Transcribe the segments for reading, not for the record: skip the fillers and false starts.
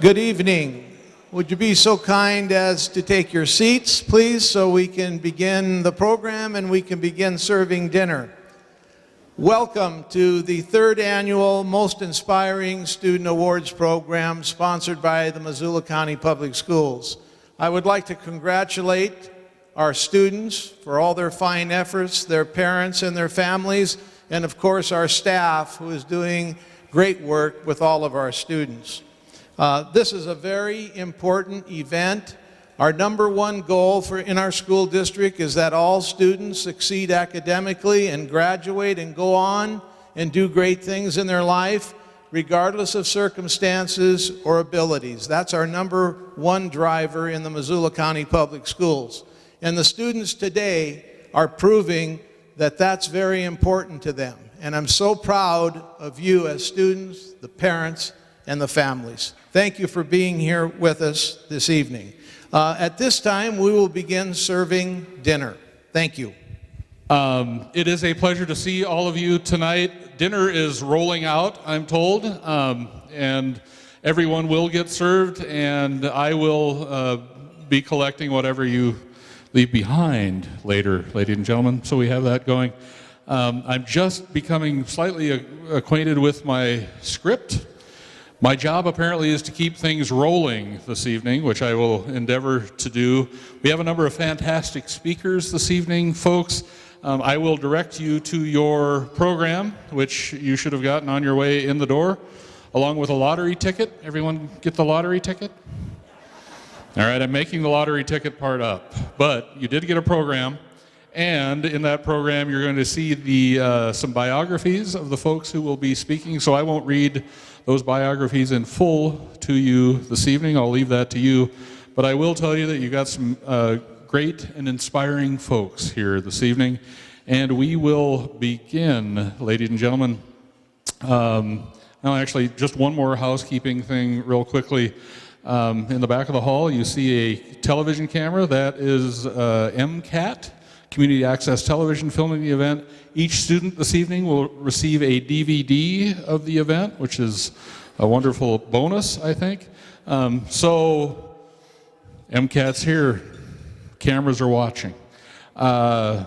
Good evening. Would you be so kind as to take your seats, please, so we can begin the program and we can begin serving dinner. Welcome to the third annual Most Inspiring Student Awards program sponsored by the Missoula County Public Schools. I would like to congratulate our students for all their fine efforts, their parents and their families, and of course our staff who is doing great work with all of our students. This is a very important event. Our number one goal in our school district is that all students succeed academically and graduate and go on and do great things in their life, regardless of circumstances or abilities. That's our number one driver in the Missoula County Public Schools. And the students today are proving that that's very important to them. And I'm so proud of you as students, the parents, and the families. Thank you for being here with us this evening. At this time, we will begin serving dinner. Thank you. It is a pleasure to see all of you tonight. Dinner is rolling out, I'm told, and everyone will get served, and I will be collecting whatever you leave behind later, ladies and gentlemen, so we have that going. I'm just becoming slightly acquainted with my script. My job apparently is to keep things rolling this evening, which I will endeavor to do. We have a number of fantastic speakers this evening, folks. I will direct you to your program, which you should have gotten on your way in the door, along with a lottery ticket. Everyone get the lottery ticket? All right, I'm making the lottery ticket part up, but you did get a program, and in that program you're going to see some biographies of the folks who will be speaking, so I won't read those biographies in full to you this evening. I'll leave that to you. But I will tell you that you got some great and inspiring folks here this evening. And we will begin, ladies and gentlemen. Now, actually, just one more housekeeping thing real quickly. In the back of the hall, you see a television camera. That is MCAT, Community Access Television, filming the event. Each student this evening will receive a DVD of the event, which is a wonderful bonus, I think. So, MCAT's here. Cameras are watching. I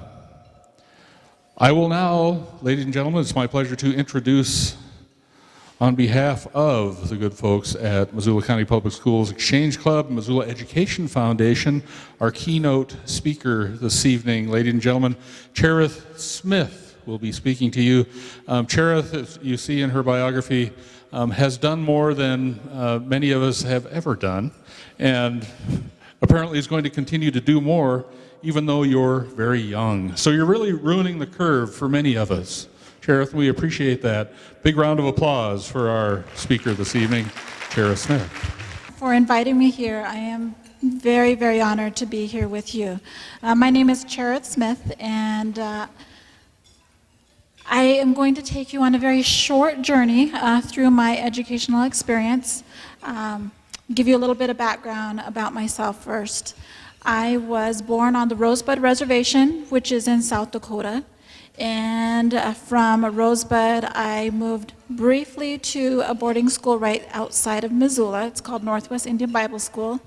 will now, ladies and gentlemen, it's my pleasure to introduce, on behalf of the good folks at Missoula County Public Schools Exchange Club, Missoula Education Foundation, our keynote speaker this evening. Ladies and gentlemen, Cherith Smith will be speaking to you. Cherith, as you see in her biography, has done more than many of us have ever done, and apparently is going to continue to do more, even though you're very young. So you're really ruining the curve for many of us. Cherith, we appreciate that. Big round of applause for our speaker this evening, Cherith Smith. For inviting me here. I am very, very honored to be here with you. My name is Cherith Smith, and I am going to take you on a very short journey through my educational experience. Give you a little bit of background about myself first. I was born on the Rosebud Reservation, which is in South Dakota. And from Rosebud, I moved briefly to a boarding school right outside of Missoula. It's called Northwest Indian Bible School.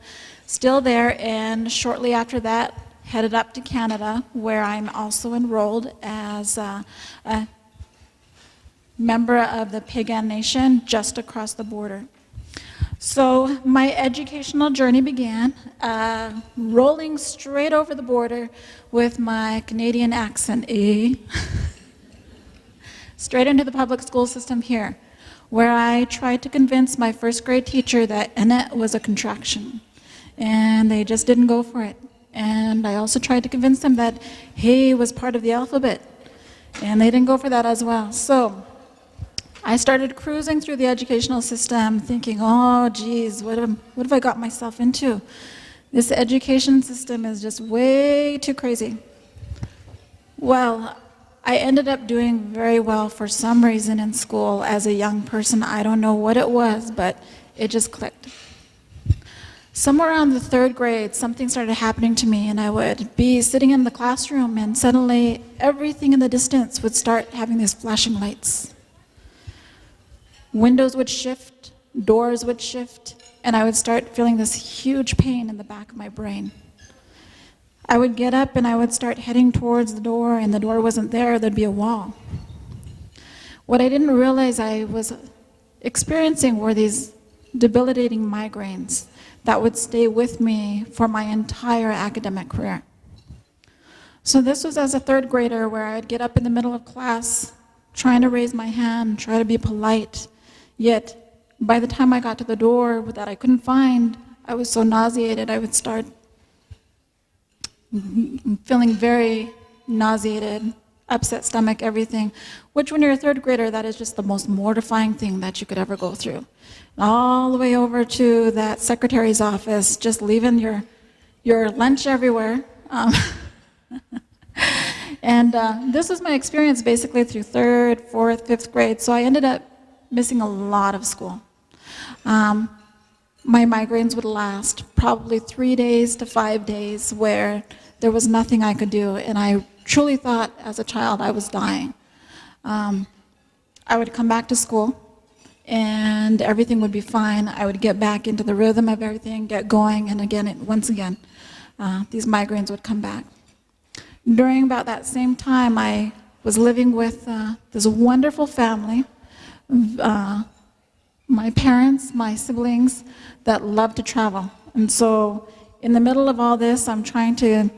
Still there, and shortly after that, headed up to Canada, where I'm also enrolled as a member of the Piegan Nation just across the border. So my educational journey began rolling straight over the border with my Canadian accent, straight into the public school system here, where I tried to convince my first grade teacher that Annette was a contraction, and they just didn't go for it. And I also tried to convince them that Hey was part of the alphabet, and they didn't go for that as well. So I started cruising through the educational system thinking, oh geez, what have I got myself into? This education system is just way too crazy. Well, I ended up doing very well for some reason in school as a young person. I don't know what it was, but it just clicked. Somewhere around the third grade, something started happening to me, and I would be sitting in the classroom, and suddenly everything in the distance would start having these flashing lights. Windows would shift, doors would shift, and I would start feeling this huge pain in the back of my brain. I would get up and I would start heading towards the door, and the door wasn't there, there'd be a wall. What I didn't realize I was experiencing were these debilitating migraines that would stay with me for my entire academic career. So this was as a third grader, where I'd get up in the middle of class, trying to raise my hand, try to be polite, yet by the time I got to the door that I couldn't find, I was so nauseated, I would start feeling very nauseated, upset stomach, everything, which when you're a third grader, that is just the most mortifying thing that you could ever go through. All the way over to that secretary's office, just leaving your lunch everywhere. And this was my experience basically through third, fourth, fifth grade, so I ended up missing a lot of school. My migraines would last probably 3 days to 5 days, where there was nothing I could do, and I truly thought as a child I was dying. I would come back to school, and everything would be fine. I would get back into the rhythm of everything, get going, and once again, these migraines would come back. During about that same time, I was living with this wonderful family, my parents, my siblings, that love to travel. And so in the middle of all this, I'm trying to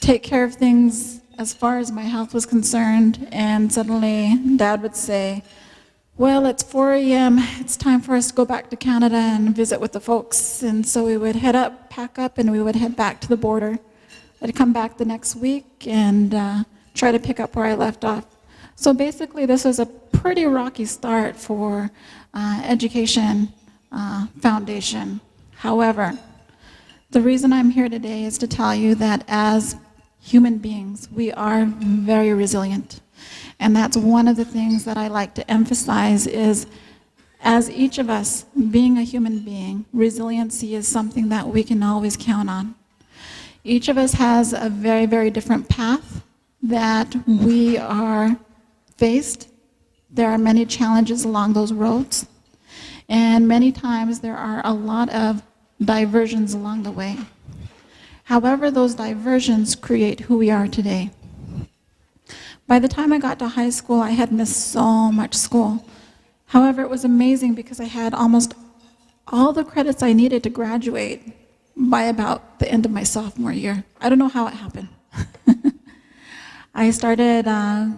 take care of things as far as my health was concerned, and suddenly Dad would say, well, it's 4 a.m., it's time for us to go back to Canada and visit with the folks. And so we would pack up, and we would head back to the border. I'd come back the next week and try to pick up where I left off. So basically, this was a pretty rocky start for education foundation. However, the reason I'm here today is to tell you that as human beings, we are very resilient. And that's one of the things that I like to emphasize is, as each of us being a human being, resiliency is something that we can always count on. Each of us has a very, very different path that we are faced. There are many challenges along those roads, and many times there are a lot of diversions along the way. However, those diversions create who we are today. By the time I got to high school, I had missed so much school. However, it was amazing because I had almost all the credits I needed to graduate by about the end of my sophomore year. I don't know how it happened. I started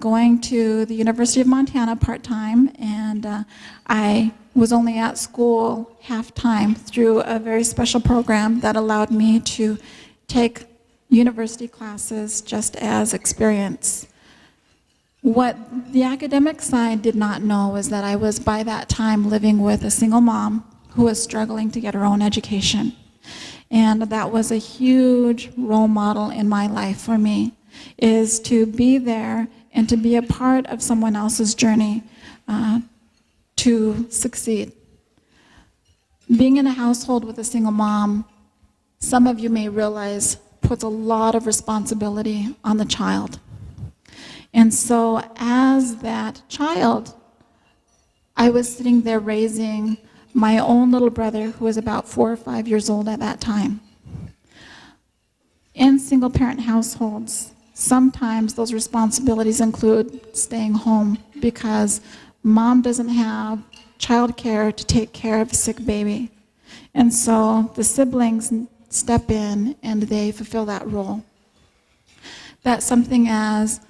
going to the University of Montana part-time, and I was only at school half-time through a very special program that allowed me to take university classes just as experience. What the academic side did not know was that I was by that time living with a single mom who was struggling to get her own education. And that was a huge role model in my life for me, is to be there and to be a part of someone else's journey to succeed. Being in a household with a single mom, some of you may realize, puts a lot of responsibility on the child. And so as that child, I was sitting there raising my own little brother, who was about 4 or 5 years old at that time. In single-parent households, sometimes those responsibilities include staying home because mom doesn't have childcare to take care of a sick baby. And so the siblings step in and they fulfill that role. That's something as,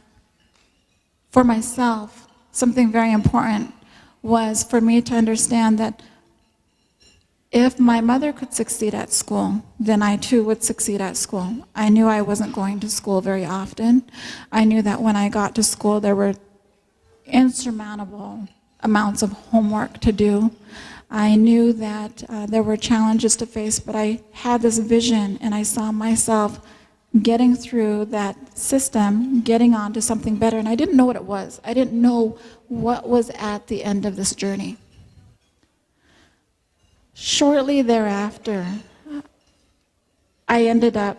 for myself, something very important was for me to understand that if my mother could succeed at school, then I too would succeed at school. I knew I wasn't going to school very often. I knew that when I got to school, there were insurmountable amounts of homework to do. I knew that there were challenges to face, but I had this vision, and I saw myself getting through that system, getting on to something better, and I didn't know what it was. I didn't know what was at the end of this journey. Shortly thereafter, I ended up,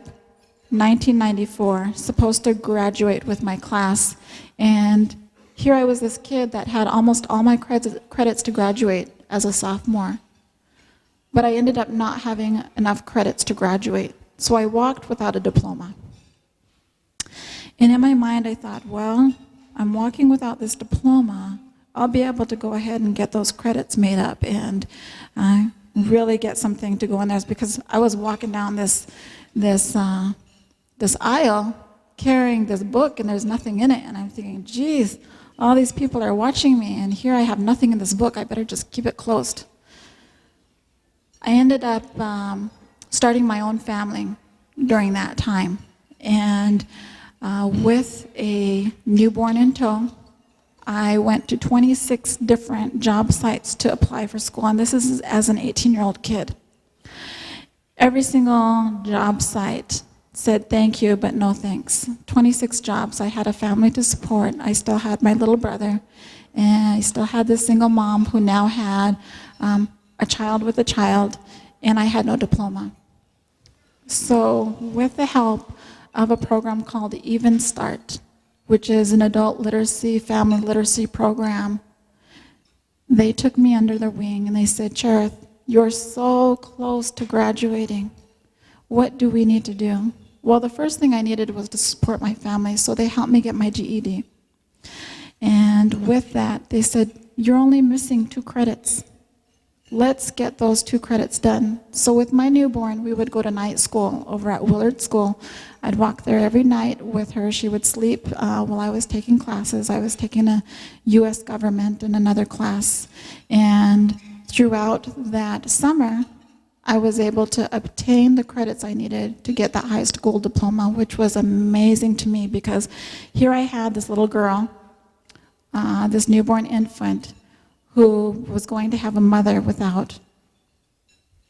1994, supposed to graduate with my class, and here I was, this kid that had almost all my credits to graduate as a sophomore. but I ended up not having enough credits to graduate. So I walked without a diploma. And in my mind, I thought, well, I'm walking without this diploma. I'll be able to go ahead and get those credits made up and really get something to go in there. Because I was walking down this aisle carrying this book, and there's nothing in it. And I'm thinking, geez, all these people are watching me, and here I have nothing in this book. I better just keep it closed. I ended up starting my own family during that time. And with a newborn in tow, I went to 26 different job sites to apply for school, and this is as an 18-year-old kid. Every single job site said thank you, but no thanks. 26 jobs. I had a family to support. I still had my little brother, and I still had this single mom who now had a child with a child, and I had no diploma. So with the help of a program called Even Start, which is an adult literacy, family literacy program, they took me under their wing and they said, Cherith, you're so close to graduating. What do we need to do? Well, the first thing I needed was to support my family, so they helped me get my GED. And with that, they said, you're only missing 2 credits. Let's get those 2 credits done. So with my newborn, we would go to night school over at Willard School. I'd walk there every night with her. She would sleep while I was taking classes. I was taking a U.S. government and another class. And throughout that summer, I was able to obtain the credits I needed to get that high school diploma, which was amazing to me because here I had this little girl, this newborn infant, who was going to have a mother without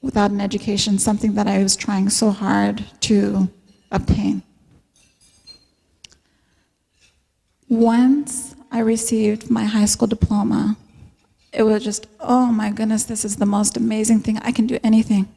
an education, something that I was trying so hard to obtain. Once I received my high school diploma, it was just, oh my goodness, this is the most amazing thing. I can do anything.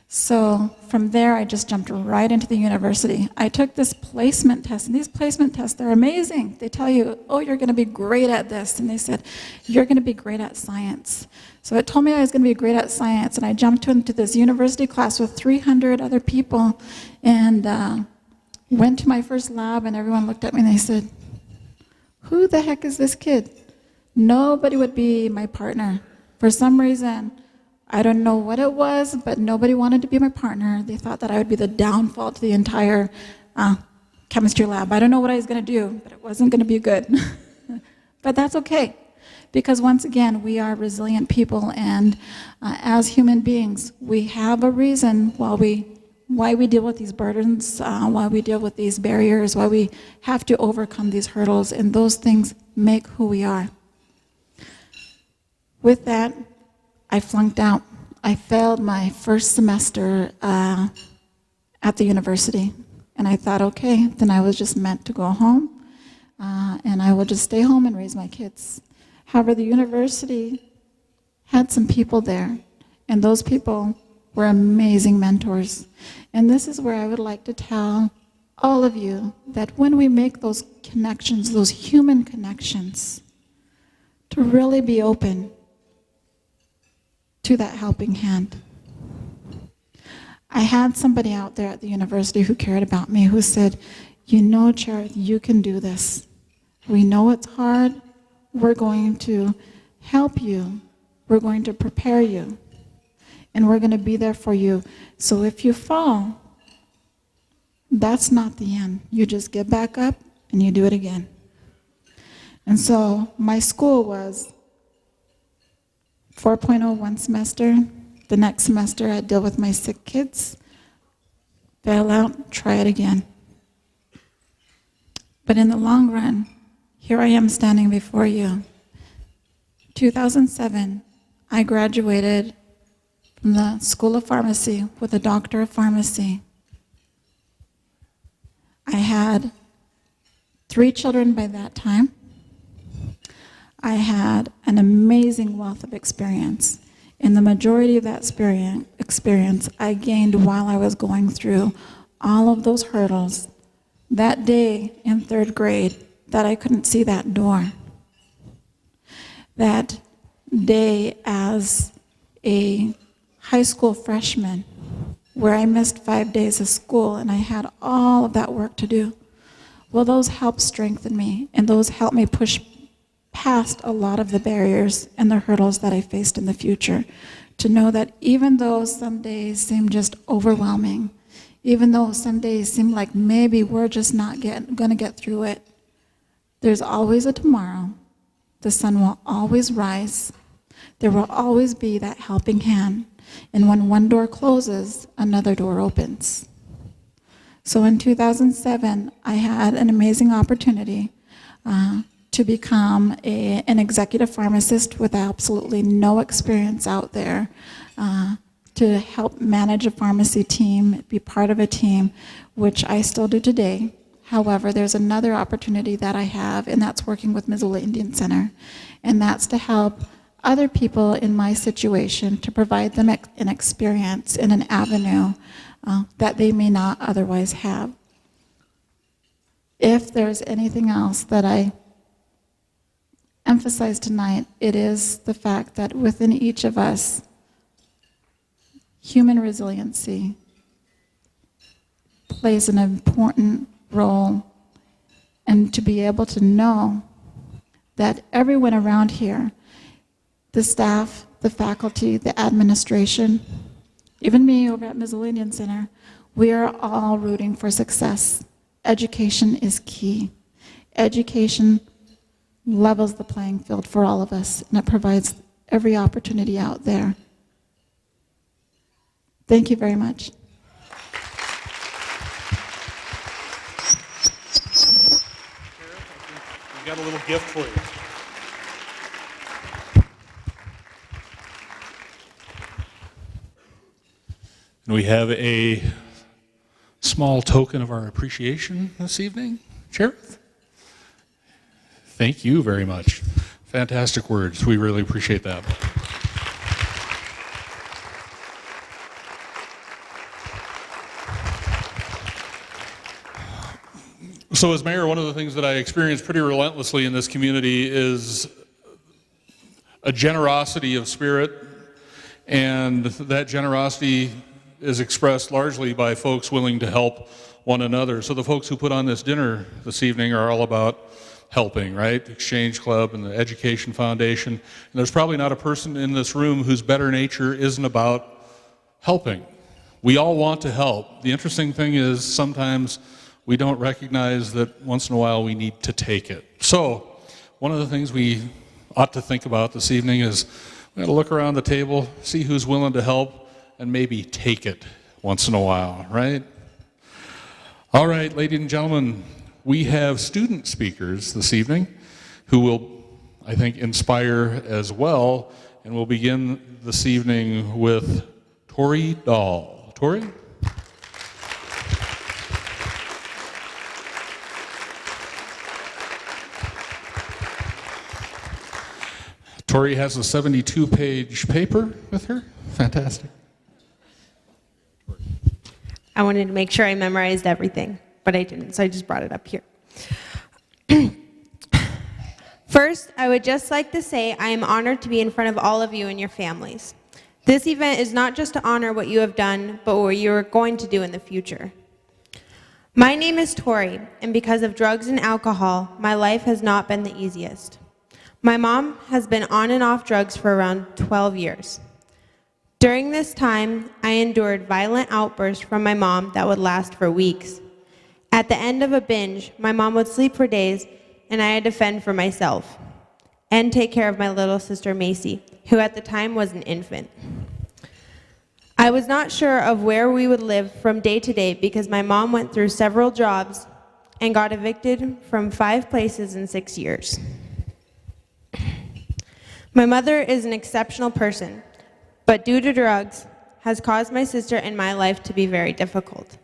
So from there, I just jumped right into the university. I took this placement test, and these placement tests, they're amazing. They tell you, oh, you're going to be great at this. And they said, you're going to be great at science. So it told me I was going to be great at science, and I jumped into this university class with 300 other people and went to my first lab, and everyone looked at me and they said, who the heck is this kid? Nobody would be my partner. For some reason, I don't know what it was, but nobody wanted to be my partner. They thought that I would be the downfall to the entire chemistry lab. I don't know what I was going to do, but it wasn't going to be good. But that's okay, because once again, we are resilient people, and as human beings, we have a reason why we deal with these burdens, why we deal with these barriers, why we have to overcome these hurdles, and those things make who we are. With that, I flunked out. I failed my first semester at the university. And I thought, okay, then I was just meant to go home, and I will just stay home and raise my kids. However, the university had some people there, and those people were amazing mentors. And this is where I would like to tell all of you that when we make those connections, those human connections, to really be open to that helping hand. I had somebody out there at the university who cared about me, who said, you know, Cherith, you can do this. We know it's hard. We're going to help you. We're going to prepare you. And we're going to be there for you. So if you fall, that's not the end. You just get back up and you do it again. And so my school was 4.0 one semester. The next semester, I'd deal with my sick kids, fail out, try it again. But in the long run, here I am standing before you. 2007, I graduated from the School of Pharmacy with a Doctor of Pharmacy. I had 3 children by that time. I had an amazing wealth of experience. And the majority of that experience I gained while I was going through all of those hurdles that day in 3rd grade that I couldn't see that door. That day as a high school freshman where I missed 5 days of school and I had all of that work to do. Well, those helped strengthen me, and those helped me push past a lot of the barriers and the hurdles that I faced in the future, to know that even though some days seem just overwhelming, even though some days seem like maybe we're just not going to get through it, there's always a tomorrow. The sun will always rise. There will always be that helping hand. And when one door closes, another door opens. So in 2007, I had an amazing opportunity to become an executive pharmacist with absolutely no experience out there, to help manage a pharmacy team, be part of a team, which I still do today. However, there's another opportunity that I have, and that's working with Missoula Indian Center, and that's to help other people in my situation, to provide them an experience in an avenue that they may not otherwise have. If there's anything else that I emphasize tonight, it is the fact that within each of us, human resiliency plays an important role, and to be able to know that everyone around here, the staff, the faculty, the administration, even me over at Missoula Indian Center, we are all rooting for success. Education is key. Education levels the playing field for all of us, and it provides every opportunity out there. Thank you very much. We got a little gift for you. And we have a small token of our appreciation this evening. Sheriff? Thank you very much. Fantastic words. We really appreciate that. So as mayor, one of the things that I experience pretty relentlessly in this community is a generosity of spirit, and that generosity is expressed largely by folks willing to help one another. So the folks who put on this dinner this evening are all about helping, right? Exchange Club and the Education Foundation. And there's probably not a person in this room whose better nature isn't about helping. We all want to help. The interesting thing is sometimes we don't recognize that once in a while we need to take it. So one of the things we ought to think about this evening is we got to look around the table, see who's willing to help, and maybe take it once in a while, right? All right, ladies and gentlemen, we have student speakers this evening who will, I think, inspire as well, and we'll begin this evening with Tori Dahl. Tori? Tori has a 72-page paper with her. Fantastic. I wanted to make sure I memorized everything, but I didn't, so I just brought it up here. First, I would just like to say I am honored to be in front of all of you and your families. This event is not just to honor what you have done, but what you are going to do in the future. My name is Tori, and because of drugs and alcohol, my life has not been the easiest. My mom has been on and off drugs for around 12 years. During this time, I endured violent outbursts from my mom that would last for weeks. At the end of a binge, my mom would sleep for days, and I had to fend for myself and take care of my little sister Macy, who at the time was an infant. I was not sure of where we would live from day to day because my mom went through several jobs and got evicted from 5 places in 6 years. My mother is an exceptional person, but due to drugs, has caused my sister and my life to be very difficult.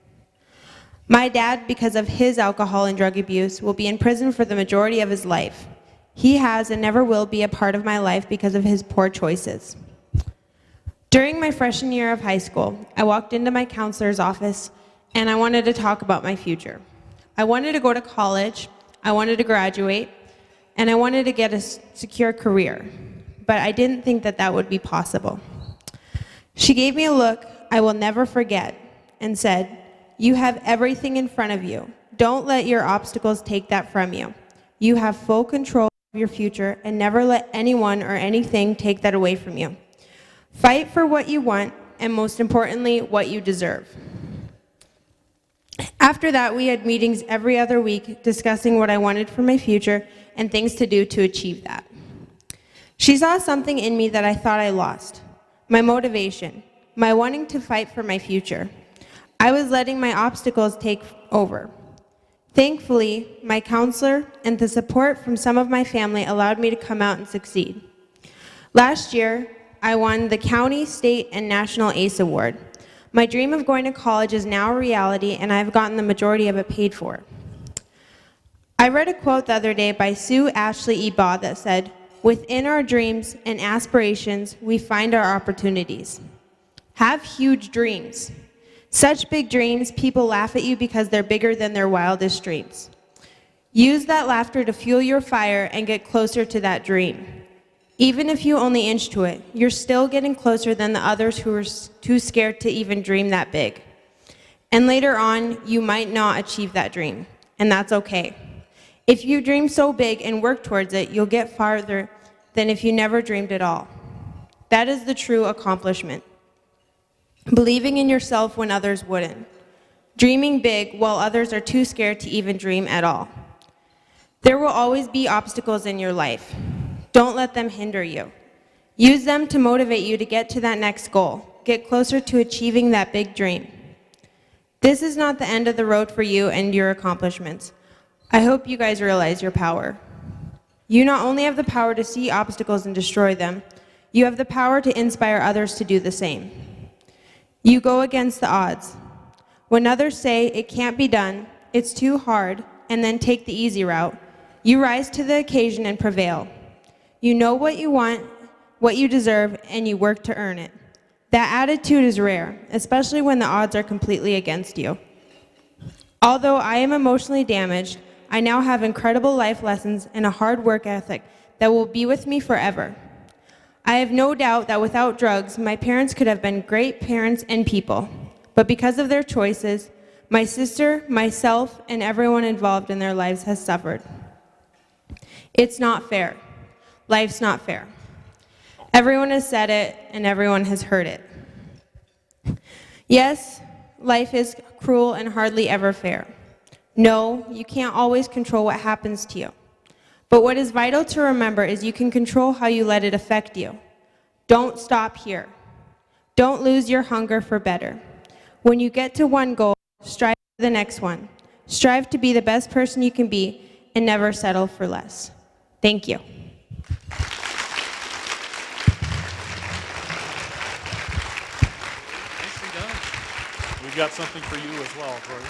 My dad, because of his alcohol and drug abuse, will be in prison for the majority of his life. He has and never will be a part of my life because of his poor choices. During my freshman year of high school, I walked into my counselor's office and I wanted to talk about my future. I wanted to go to college, I wanted to graduate, and I wanted to get a secure career, but I didn't think that that would be possible. She gave me a look I will never forget and said, "You have everything in front of you. Don't let your obstacles take that from you. You have full control of your future and never let anyone or anything take that away from you. Fight for what you want and most importantly, what you deserve." After that, we had meetings every other week discussing what I wanted for my future and things to do to achieve that. She saw something in me that I thought I lost. My motivation, my wanting to fight for my future. I was letting my obstacles take over. Thankfully, my counselor and the support from some of my family allowed me to come out and succeed. Last year, I won the county, state, and national ACE award. My dream of going to college is now a reality, and I've gotten the majority of it paid for. I read a quote the other day by Sue Ashley E. Baugh that said, "Within our dreams and aspirations, we find our opportunities." Have huge dreams. Such big dreams, people laugh at you because they're bigger than their wildest dreams. Use that laughter to fuel your fire and get closer to that dream. Even if you only inch to it, you're still getting closer than the others who are too scared to even dream that big. And later on, you might not achieve that dream, and that's okay. If you dream so big and work towards it, you'll get farther than if you never dreamed at all. That is the true accomplishment. Believing in yourself when others wouldn't. Dreaming big while others are too scared to even dream at all. There will always be obstacles in your life. Don't let them hinder you. Use them to motivate you to get to that next goal. Get closer to achieving that big dream. This is not the end of the road for you and your accomplishments. I hope you guys realize your power. You not only have the power to see obstacles and destroy them, you have the power to inspire others to do the same. You go against the odds. When others say it can't be done, it's too hard, and then take the easy route, you rise to the occasion and prevail. You know what you want, what you deserve, and you work to earn it. That attitude is rare, especially when the odds are completely against you. Although I am emotionally damaged, I now have incredible life lessons and a hard work ethic that will be with me forever. I have no doubt that without drugs, my parents could have been great parents and people. But because of their choices, my sister, myself, and everyone involved in their lives has suffered. It's not fair. Life's not fair. Everyone has said it, and everyone has heard it. Yes, life is cruel and hardly ever fair. No, you can't always control what happens to you. But what is vital to remember is you can control how you let it affect you. Don't stop here. Don't lose your hunger for better. When you get to one goal, strive for the next one. Strive to be the best person you can be and never settle for less. Thank you. Nicely done. We've got something for you as well, Tori.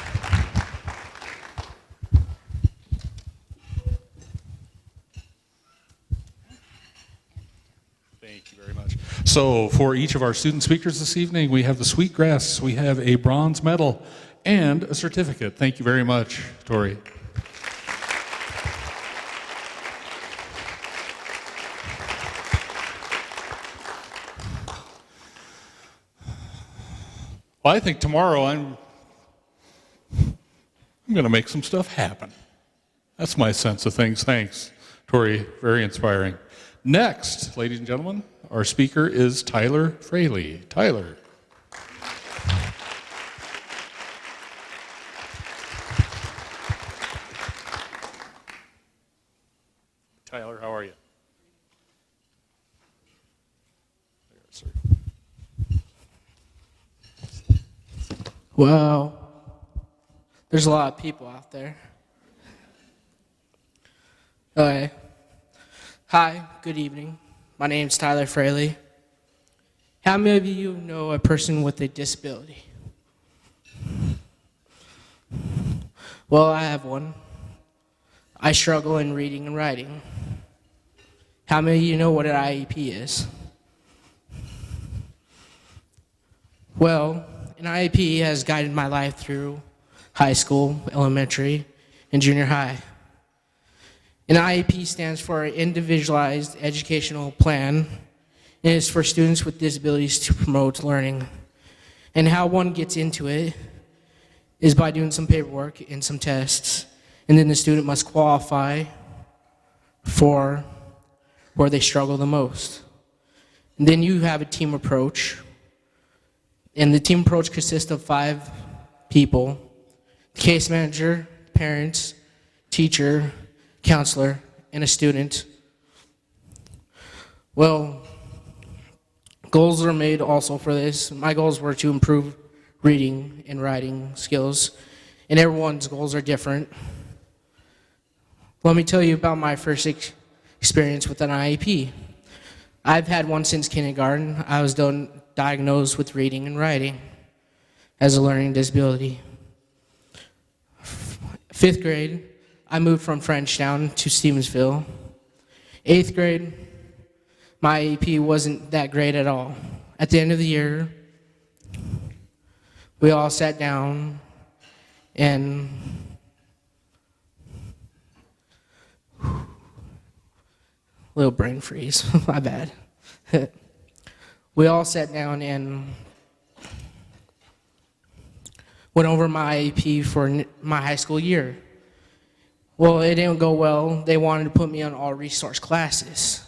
Thank you very much. So for each of our student speakers this evening, we have the Sweetgrass, we have a bronze medal, and a certificate. Thank you very much, Tori. Well, I think tomorrow I'm going to make some stuff happen. That's my sense of things. Thanks, Tori. Very inspiring. Next, ladies and gentlemen, our speaker is Tyler Fraley. Tyler. Tyler, how are you? There, sir. Well, there's a lot of people out there. Okay. Hi, good evening. My name's Tyler Fraley. How many of you know a person with a disability? Well, I have one. I struggle in reading and writing. How many of you know what an IEP is? Well, an IEP has guided my life through high school, elementary, and junior high. An IEP stands for Individualized Educational Plan, and it's for students with disabilities to promote learning. And how one gets into it is by doing some paperwork and some tests, and then the student must qualify for where they struggle the most. And then you have a team approach, and the team approach consists of 5 people: case manager, parents, teacher, counselor, and a student. Well, goals are made also for this. My goals were to improve reading and writing skills, and everyone's goals are different. Let me tell you about my first experience with an IEP. I've had one since kindergarten. I was diagnosed with reading and writing as a learning disability. 5th grade, I moved from Frenchtown to Stevensville. 8th grade, my IEP wasn't that great at all. At the end of the year, we all sat down and little brain freeze, my bad. We all sat down and went over my IEP for my high school year. Well, it didn't go well. They wanted to put me on all resource classes.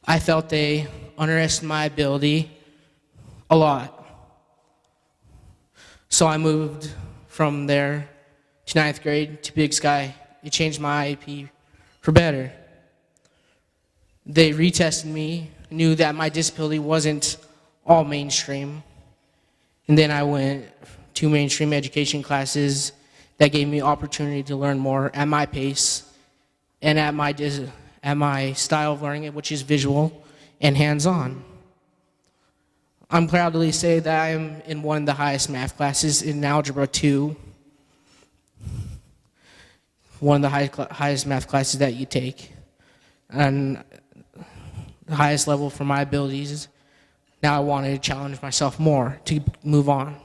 I felt they underestimated my ability a lot. So I moved from there to 9th grade to Big Sky. It changed my IEP for better. They retested me, knew that my disability wasn't all mainstream. And then I went to mainstream education classes that gave me opportunity to learn more at my pace and at my style of learning, which is visual and hands-on. I'm proud to say that I am in one of the highest math classes in Algebra 2, one of the highest math classes that you take. And the highest level for my abilities. Now I wanted to challenge myself more to move on.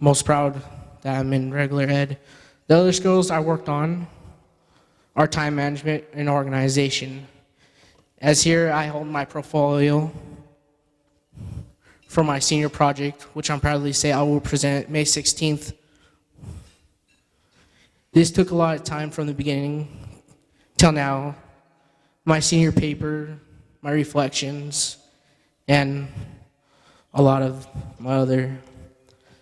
Most proud that I'm in regular ed. The other skills I worked on are time management and organization. As here, I hold my portfolio for my senior project, which I'm proudly say I will present May 16th. This took a lot of time from the beginning till now. My senior paper, my reflections, and a lot of my other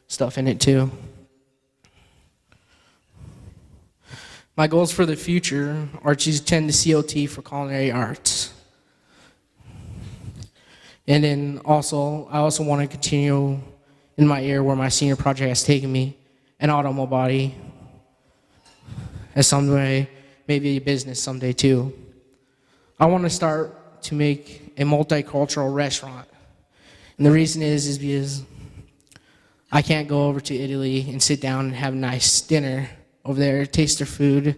stuff in it too. My goals for the future are to attend the COT for culinary arts. And then I also want to continue in my area where my senior project has taken me, an automobile, as someday, maybe a business someday too. I want to start to make a multicultural restaurant. And the reason is because I can't go over to Italy and sit down and have a nice dinner over there, taste their food.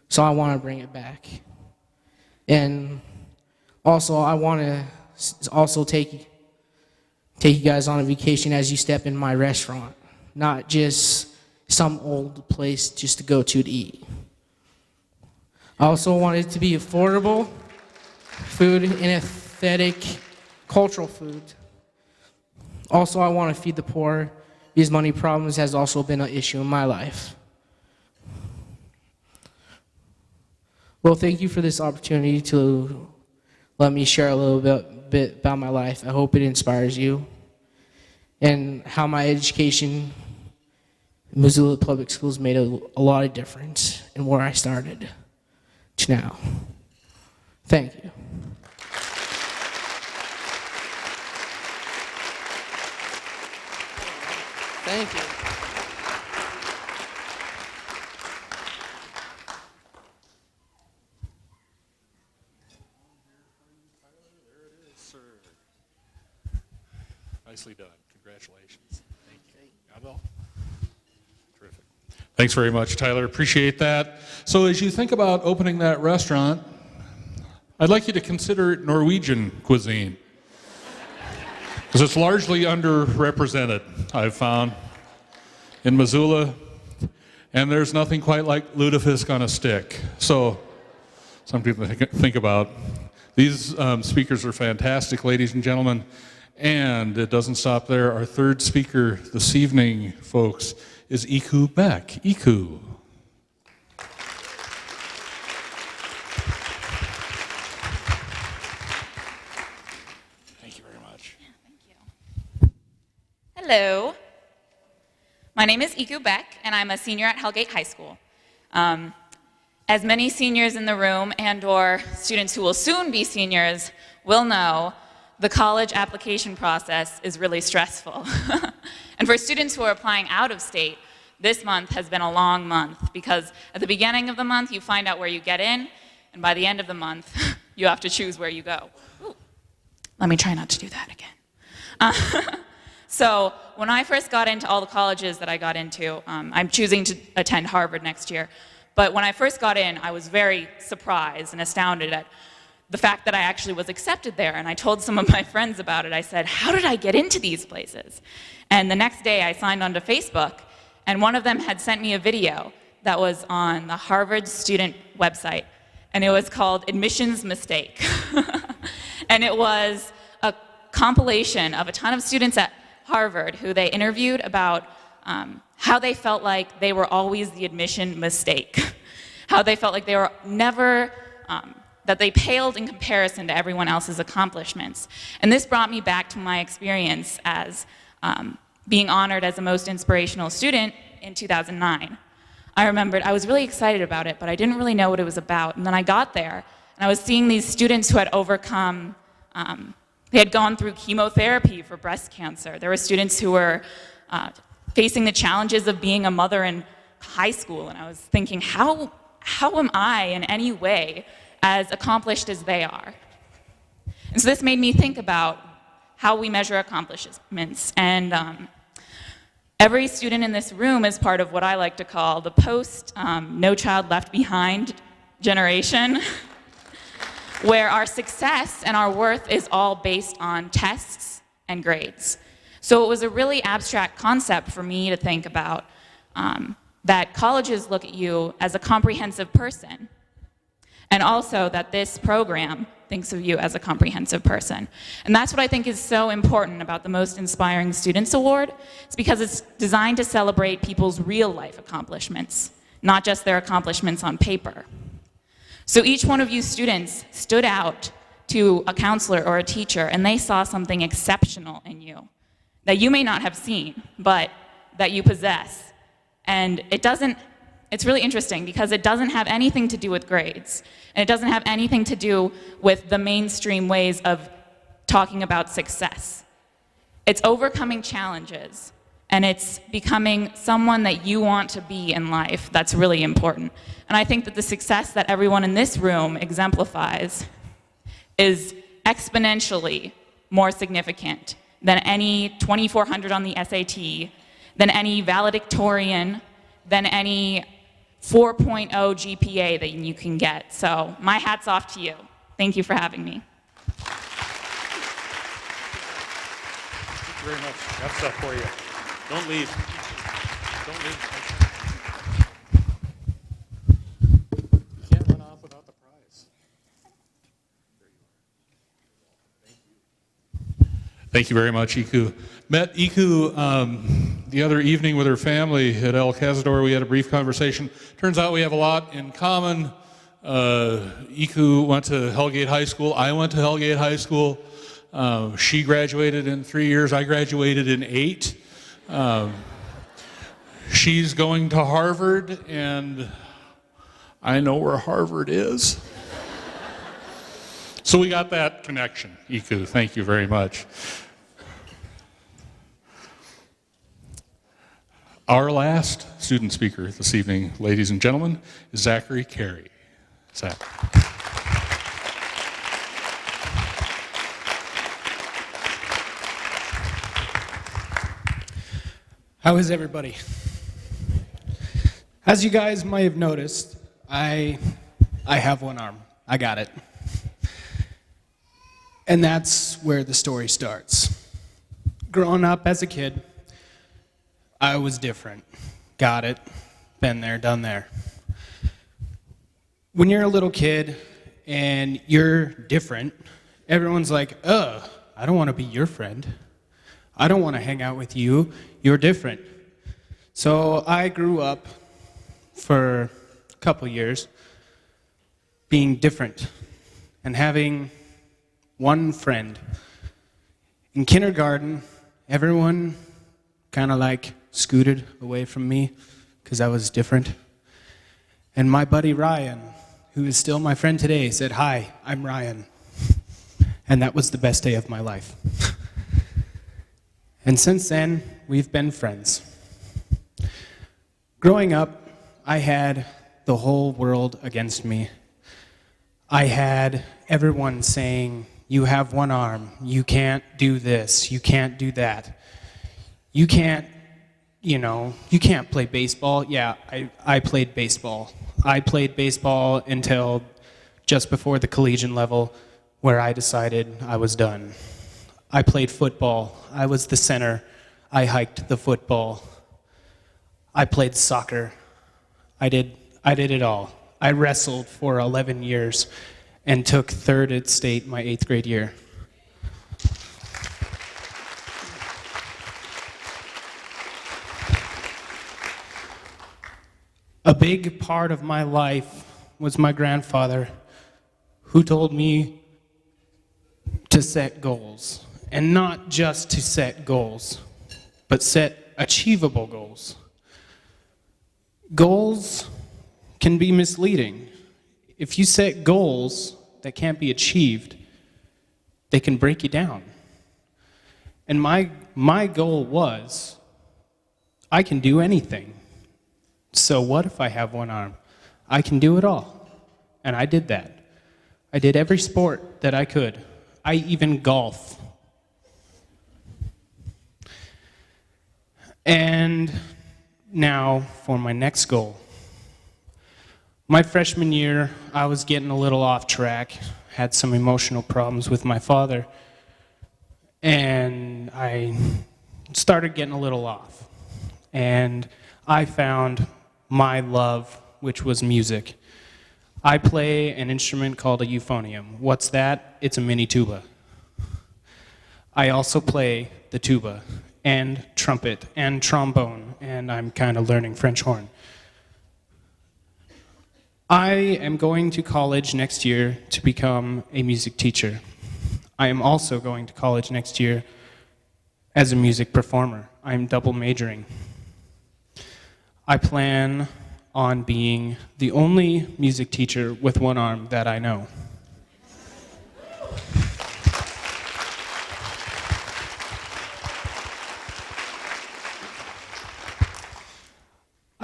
So I want to bring it back. And also I want to take you guys on a vacation as you step in my restaurant, not just some old place just to go to eat. I also want it to be affordable food and aesthetic cultural food. Also, I want to feed the poor because money problems has also been an issue in my life. Well, thank you for this opportunity to let me share a little bit about my life. I hope it inspires you and how my education in Missoula Public Schools made a lot of difference in where I started to now. Thank you. Thank you. Nicely done. Congratulations. Thank you. Adel? Terrific. Thanks very much, Tyler. Appreciate that. So as you think about opening that restaurant, I'd like you to consider Norwegian cuisine, because it's largely underrepresented, I've found, in Missoula, and there's nothing quite like lutefisk on a stick. So some people think about These speakers are fantastic, ladies and gentlemen. And it doesn't stop there. Our third speaker this evening, folks, is Iku Beck. Iku. Thank you very much. Hello. My name is Iku Beck, and I'm a senior at Hellgate High School. As many seniors in the room and/or students who will soon be seniors will know, the college application process is really stressful. And for students who are applying out of state, this month has been a long month because at the beginning of the month, you find out where you get in, and by the end of the month, you have to choose where you go. Ooh. Let me try not to do that again. So when I first got into all the colleges that I got into, I'm choosing to attend Harvard next year, but when I first got in, I was very surprised and astounded at the fact that I actually was accepted there, and I told some of my friends about it. I said, how did I get into these places? And the next day I signed onto Facebook, and one of them had sent me a video that was on the Harvard student website, and it was called Admissions Mistake. And it was a compilation of a ton of students at Harvard who they interviewed about how they felt like they were always the admission mistake, how they felt like they were never that they paled in comparison to everyone else's accomplishments. And this brought me back to my experience as being honored as the most inspirational student in 2009. I remembered I was really excited about it, but I didn't really know what it was about. And then I got there, and I was seeing these students who had overcome, they had gone through chemotherapy for breast cancer. There were students who were facing the challenges of being a mother in high school, and I was thinking, how am I in any way as accomplished as they are? And so this made me think about how we measure accomplishments. And every student in this room is part of what I like to call the post No Child Left Behind generation, where our success and our worth is all based on tests and grades. So it was a really abstract concept for me to think about, that colleges look at you as a comprehensive person, and also that this program thinks of you as a comprehensive person. And that's what I think is so important about the Most Inspiring Students Award. It's because it's designed to celebrate people's real life accomplishments, not just their accomplishments on paper. So each one of you students stood out to a counselor or a teacher, and they saw something exceptional in you that you may not have seen, but that you possess. And it's really interesting because it doesn't have anything to do with grades, and it doesn't have anything to do with the mainstream ways of talking about success. It's overcoming challenges, and it's becoming someone that you want to be in life that's really important. And I think that the success that everyone in this room exemplifies is exponentially more significant than any 2400 on the SAT, than any valedictorian, than any 4.0 GPA that you can get. So my hat's off to you. Thank you for having me. Thank you very much. Got stuff for you. Don't leave. Don't leave. You can't run off without the prize. Thank you very much, Iku. Met Iku the other evening with her family at El Cazador. We had a brief conversation. Turns out we have a lot in common. Iku went to Hellgate High School. I went to Hellgate High School. She graduated in 3 years. I graduated in 8. She's going to Harvard, and I know where Harvard is. So we got that connection, Iku. Thank you very much. Our last student speaker this evening, ladies and gentlemen, is Zachary Carey. Zach. How is everybody? As you guys might have noticed, I have one arm. I got it. And that's where the story starts. Growing up as a kid, I was different. Got it. Been there, done there. When you're a little kid, and you're different, everyone's like, I don't want to be your friend. I don't want to hang out with you. You're different. So I grew up for a couple years being different and having one friend. In kindergarten, everyone kind of like scooted away from me because I was different. And my buddy Ryan, who is still my friend today, said, "Hi, I'm Ryan." And that was the best day of my life. And since then, we've been friends. Growing up, I had the whole world against me. I had everyone saying, "You have one arm, you can't do this, you can't do that. You can't, you can't play baseball." Yeah, I played baseball. I played baseball until just before the collegiate level, where I decided I was done. I played football. I was the center. I hiked the football. I played soccer. I did it all. I wrestled for 11 years and took third at state my 8th grade year. A big part of my life was my grandfather, who told me to set goals. And not just to set goals, but set achievable goals. Goals can be misleading. If you set goals that can't be achieved, they can break you down. And my goal was, I can do anything. So what if I have one arm? I can do it all. And I did that. I did every sport that I could. I even golf. And now for my next goal. My freshman year, I was getting a little off track, had some emotional problems with my father, and I started getting a little off. And I found my love, which was music. I play an instrument called a euphonium. What's that? It's a mini tuba. I also play the tuba and trumpet and trombone, and I'm kind of learning French horn. I am going to college next year to become a music teacher. I am also going to college next year as a music performer. I'm double majoring. I plan on being the only music teacher with one arm that I know.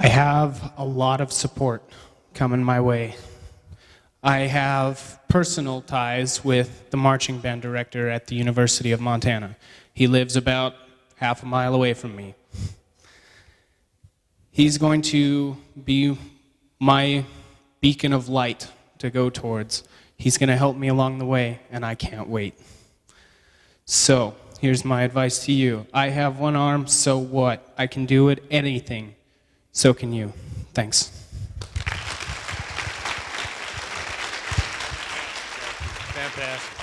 I have a lot of support coming my way. I have personal ties with the marching band director at the University of Montana. He lives about half a mile away from me. He's going to be my beacon of light to go towards. He's going to help me along the way, and I can't wait. So, here's my advice to you. I have one arm, so what? I can do it, anything. So can you. Thanks. Fantastic.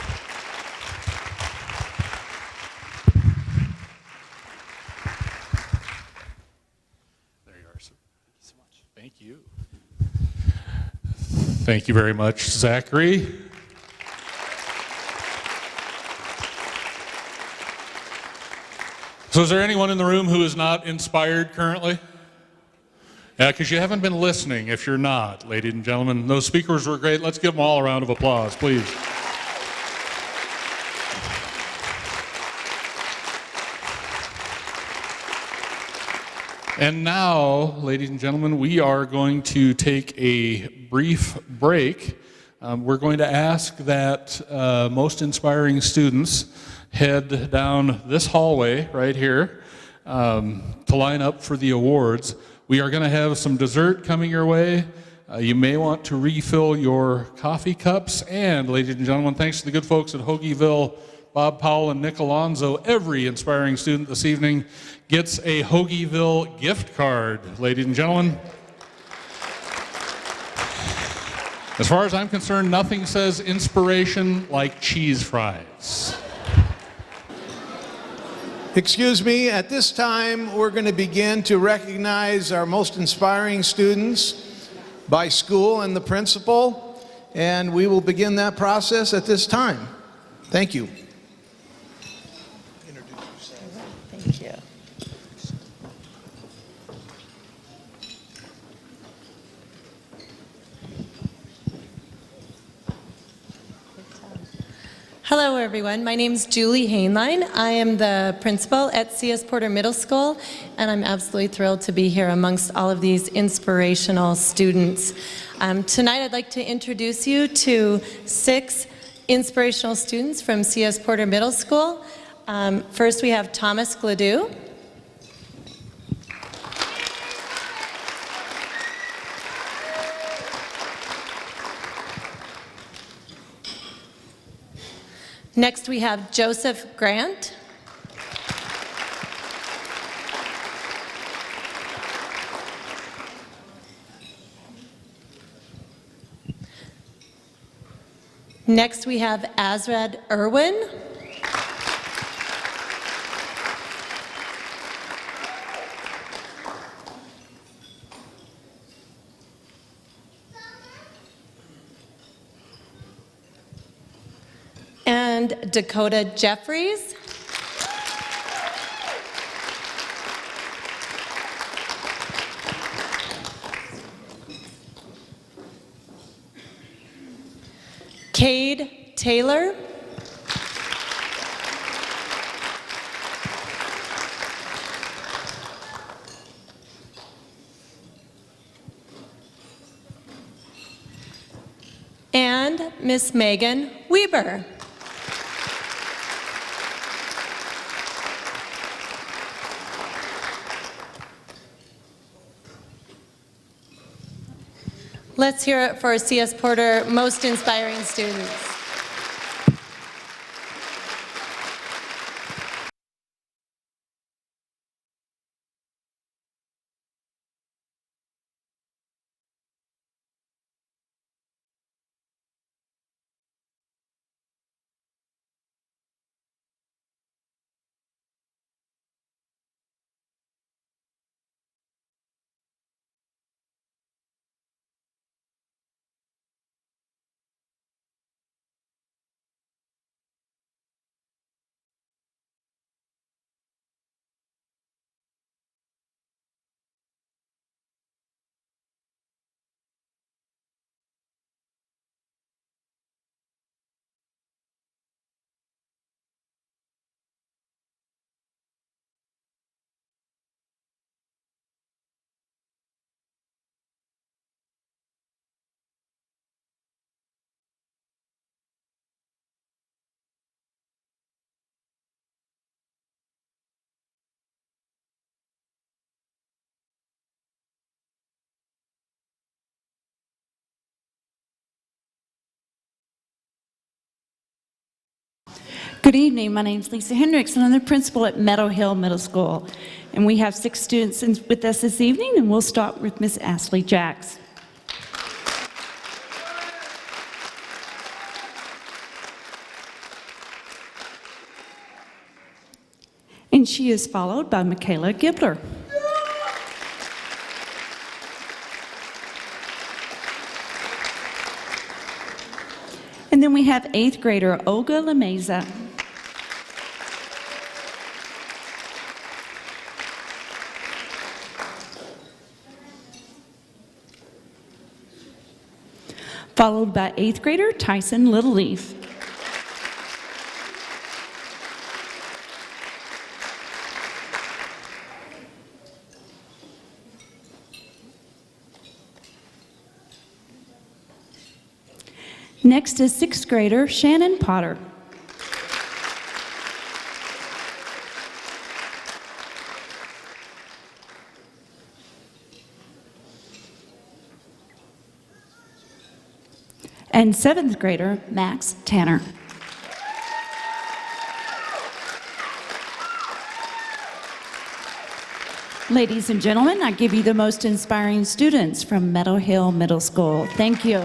There you are, sir. Thank you so much. Thank you. Thank you very much, Zachary. So is there anyone in the room who is not inspired currently? Yeah, because you haven't been listening if you're not, ladies and gentlemen. Those speakers were great. Let's give them all a round of applause, please. And now, ladies and gentlemen, we are going to take a brief break. We're going to ask that most inspiring students head down this hallway right here to line up for the awards. We are going to have some dessert coming your way. You may want to refill your coffee cups. And, ladies and gentlemen, thanks to the good folks at Hoagieville, Bob Powell and Nick Alonzo, every inspiring student this evening gets a Hoagieville gift card, ladies and gentlemen. As far as I'm concerned, nothing says inspiration like cheese fries. Excuse me, at this time, we're going to begin to recognize our most inspiring students by school and the principal, and we will begin that process at this time. Thank you. Thank you. Hello, everyone. My name is Julie Hainline. I am the principal at C.S. Porter Middle School, and I'm absolutely thrilled to be here amongst all of these inspirational students. Tonight, I'd like to introduce you to 6 inspirational students from C.S. Porter Middle School. First, we have Thomas Gladue. Next, we have Joseph Grant. Next, we have Azrad Irwin. And Dakota Jeffries. Cade Taylor. And Miss Megan Weber. Let's hear it for C.S. Porter Most Inspiring Students. Good evening. My name is Lisa Hendricks, and I'm the principal at Meadow Hill Middle School. And we have 6 students with us this evening, and we'll start with Miss Ashley Jacks. And she is followed by Michaela Gibler. And then we have 8th grader Olga Lameza. Followed by 8th grader Tyson Littleleaf. Next is 6th grader Shannon Potter. And 7th grader Max Tanner. Ladies and gentlemen, I give you the most inspiring students from Meadow Hill Middle School. Thank you.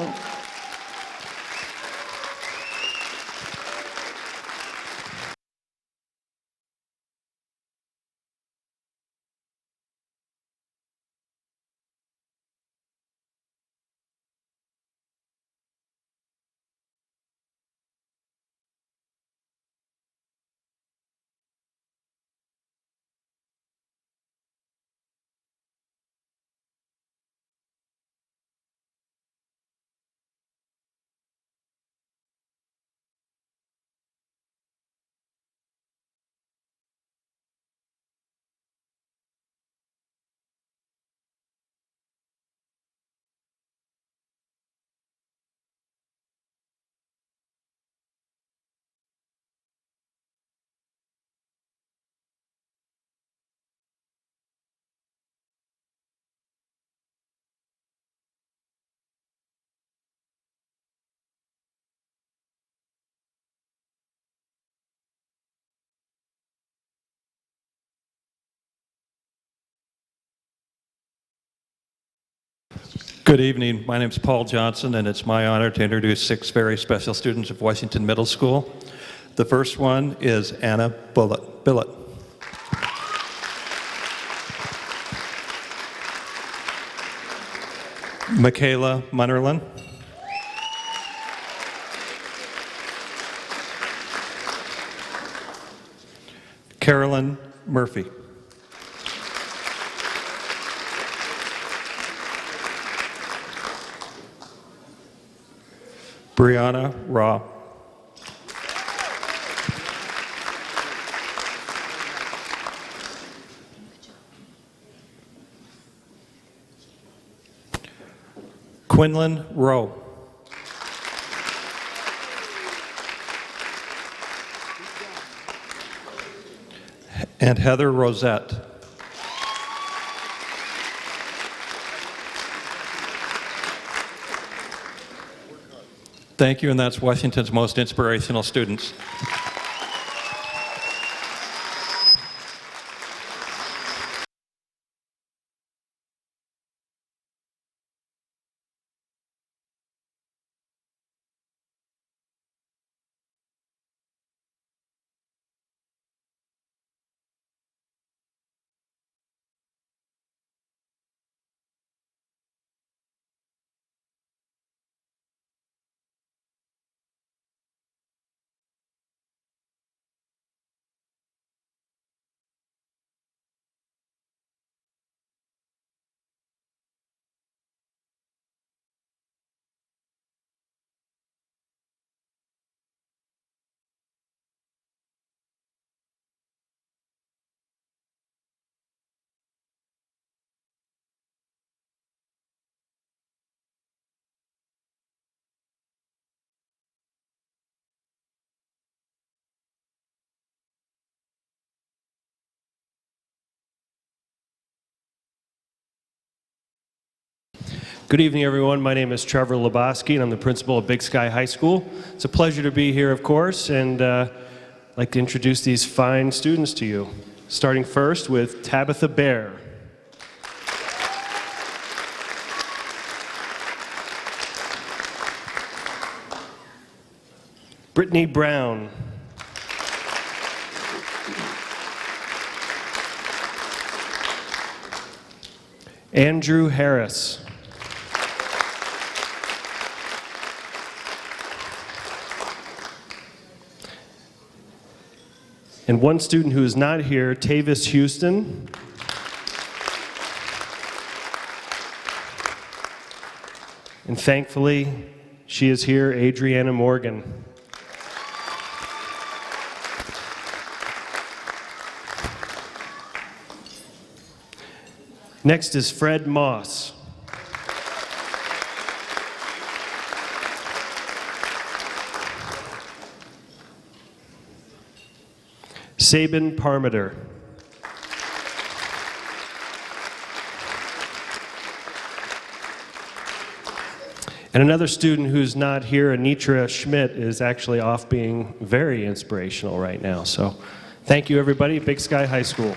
Good evening. My name is Paul Johnson, and it's my honor to introduce 6 very special students of Washington Middle School. The first one is Anna Billet. Michaela Munnerlin. Carolyn Murphy. Brianna Raw. Quinlan Rowe. And Heather Rosette. Thank you, and that's Washington's most inspirational students. Good evening, everyone. My name is Trevor Lebowski, and I'm the principal of Big Sky High School. It's a pleasure to be here, of course, and I'd like to introduce these fine students to you. Starting first with Tabitha Bear. Brittany Brown. Andrew Harris. And one student who is not here, Tavis Houston. And thankfully, she is here, Adriana Morgan. Next is Fred Moss. Sabin Parmiter. And another student who's not here, Anitra Schmidt, is actually off being very inspirational right now. So thank you, everybody. Big Sky High School.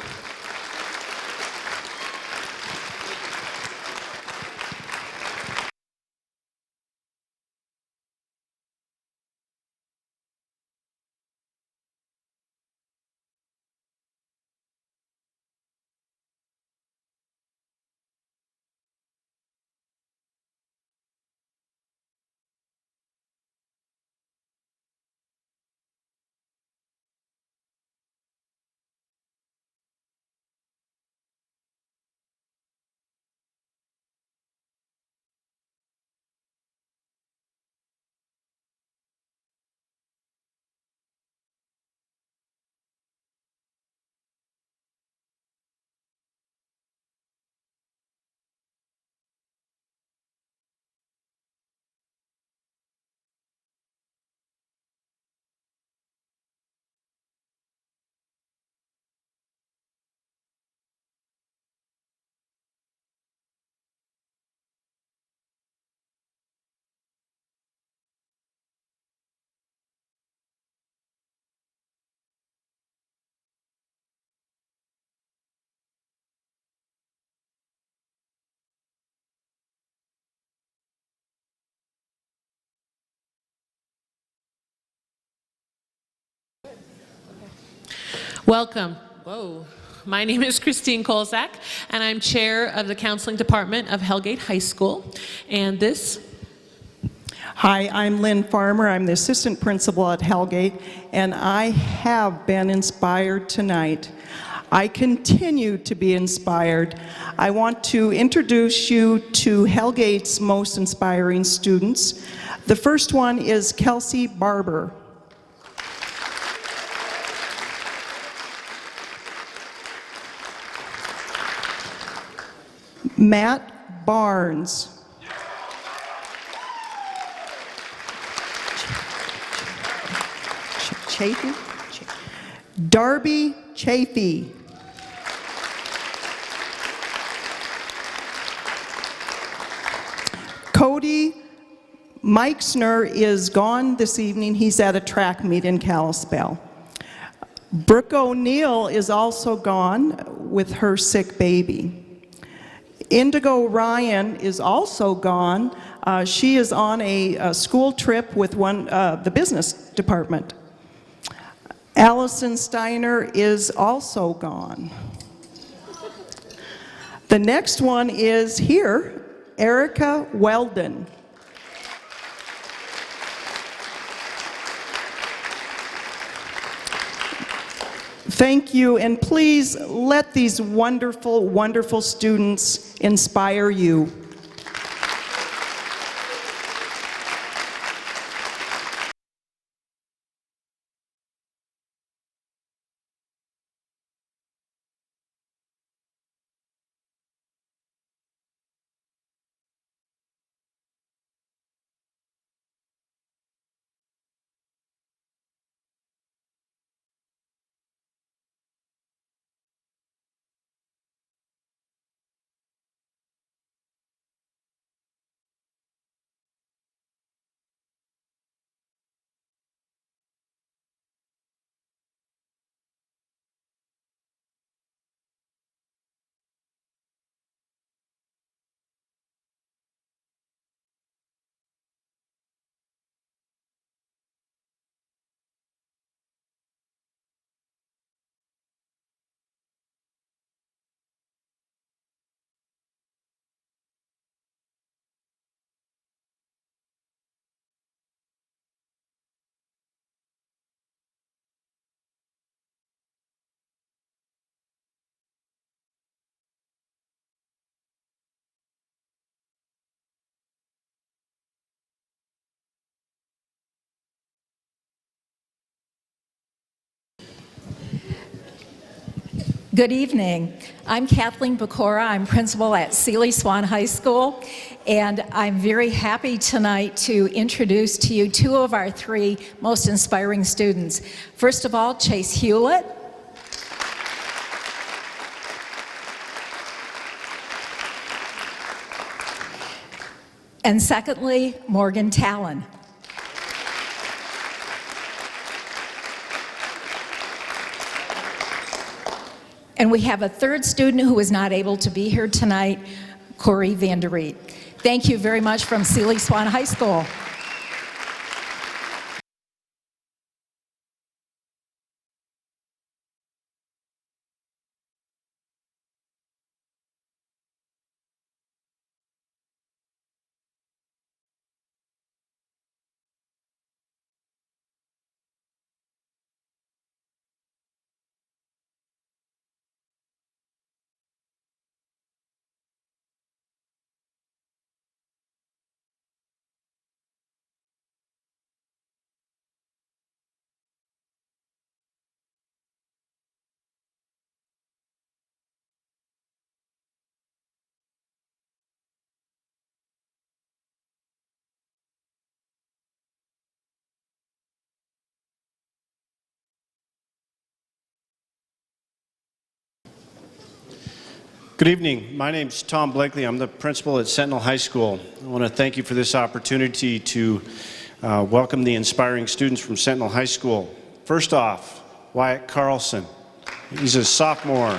Welcome. Whoa. My name is Christine Kolzak, and I'm chair of the counseling department of Hellgate High School. And this? Hi, I'm Lynn Farmer. I'm the assistant principal at Hellgate, and I have been inspired tonight. I continue to be inspired. I want to introduce you to Hellgate's most inspiring students. The first one is Kelsey Barber. Matt Barnes. Chafee? Darby Chafee. Cody Meixner is gone this evening. He's at a track meet in Kalispell. Brooke O'Neill is also gone with her sick baby. Indigo Ryan is also gone. She is on a school trip with the business department. Allison Steiner is also gone. The next one is here, Erica Weldon. Thank you, and please let these wonderful, wonderful students inspire you. Good evening. I'm Kathleen Bacora. I'm principal at Sealy Swan High School, and I'm very happy tonight to introduce to you two of our three most inspiring students. First of all, Chase Hewlett. And secondly, Morgan Talon. And we have a third student who was not able to be here tonight, Corey Vanderreet. Thank you very much from Sealy Swan High School. Good evening. My name is Tom Blakely. I'm the principal at Sentinel High School. I want to thank you for this opportunity to welcome the inspiring students from Sentinel High School. First off, Wyatt Carlson. He's a sophomore.